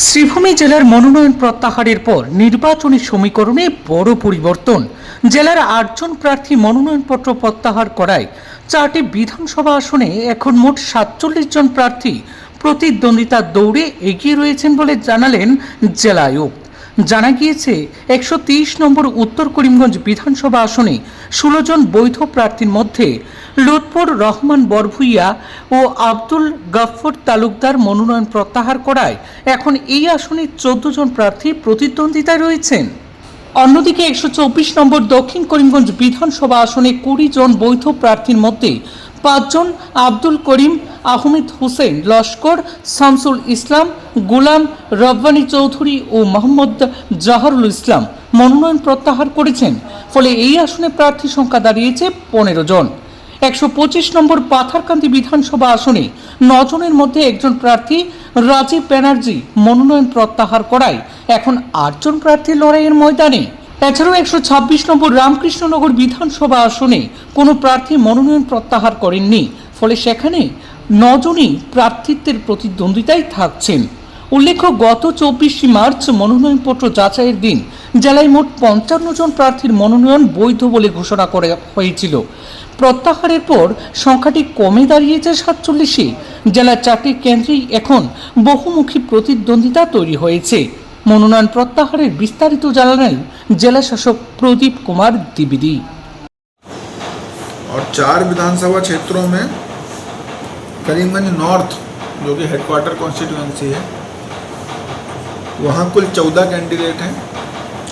শ্রীভূমি জেলার মনোনয়ন প্রত্যাহারের পর নির্বাচনী সমীকরণে বড় পরিবর্তন। জেলার 8 জন প্রার্থী মনোনয়নপত্র প্রত্যাহার করায় 4টি বিধানসভা আসনে এখন মোট 47 জন প্রার্থী প্রতিদ্বন্দ্বিতার দৌড়ে এগিয়ে রয়েছেন বলে জানালেন জেলা আয়ুক্ত। জানা গিয়েছে 123 নম্বর উত্তর করিমগঞ্জ বিধানসভা আসনে 16 জন বৈধ প্রার্থীর মধ্যে লুৎফর রহমান বরভুইয়া ও আব্দুল গাফফর তালুকদার মনোনয়ন প্রত্যাহার করায় এখন এই আসনে 14 জন প্রার্থী প্রতিদ্বন্দ্বিতায় রয়েছেন। অন্যদিকে 124 নম্বর দক্ষিণ করিমগঞ্জ বিধানসভা আসনে 20 জন বৈধ প্রার্থীর মধ্যে 5 জন আব্দুল করিম, আহমেদ হোসেন লস্কর, শামসুল ইসলাম, গোলাম রব্বানী চৌধুরী ও মোহাম্মদ জাহারুল ইসলাম মনোনয়ন প্রত্যাহার করেছেন। ফলে এই আসনে প্রার্থী সংখ্যা দাঁড়িয়েছে 15 জন। 125 নম্বর পাথারকান্দি বিধানসভা আসনে 9 জনের মধ্যে একজন প্রার্থী রাজীব ব্যানার্জি মনোনয়ন প্রত্যাহার করায় এখন 8 জন প্রার্থী লড়াইয়ের ময়দানে। এছাড়াও 126 নম্বর রামকৃষ্ণনগর বিধানসভা আসনে কোনো প্রার্থী মনোনয়ন প্রত্যাহার করেননি। ফলে সেখানে 9 জনই প্রার্থিত্বের প্রতিদ্বন্দ্বিতায় থাকছেন। উল্লেখ্য, গত 24 মার্চ মনোনয়নপত্র যাচাইয়ের দিন জেলায় মোট 55 জন প্রার্থীর মনোনয়ন বৈধ বলে ঘোষণা করা হয়েছিল। প্রত্যাহারের পর সংখ্যাটি কমে দাঁড়িয়েছে 47-এ। জেলার 4টি কেন্দ্রেই এখন বহুমুখী প্রতিদ্বন্দ্বিতা তৈরি হয়েছে। মনোনয়ন প্রত্যাহারের বিস্তারিত জানালেন জেলা শাসক प्रदीप कुमार द्विवेदी। और 4 विधानसभा क्षेत्रों में करीमगंज नॉर्थ जो कि हेडक्वार्टर कॉन्स्टिट्यूएंसी है वहाँ कुल 14 कैंडिडेट हैं।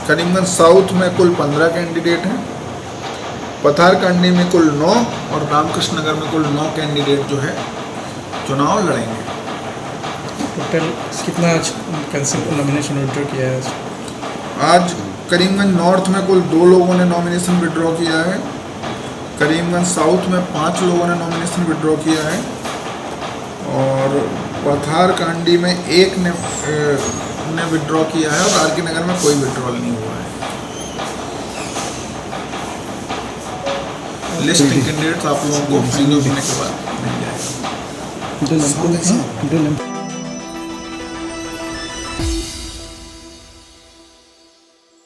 करीमगंज साउथ में कुल 15 कैंडिडेट हैं। पथारकंडी में कुल 9 और रामकृष्ण नगर में कुल 9 कैंडिडेट जो है चुनाव लड़ेंगे। टोटल कितना कैंसिल नॉमिनेशन विड्रॉ किया है? आज करीमगंज नॉर्थ में कुल 2 लोगों ने नॉमिनेशन विड्रॉ किया है। करीमगंज साउथ में 5 लोगों ने नॉमिनेशन विड्रॉ किया है और पथारकांडी में 1 ने विड्रॉ किया है और आरके नगर में कोई विड्रॉल नहीं हुआ है। लिस्ट कैंडिडेट्स आप लोगों को फाइनल होने के बाद मिल जाएगा।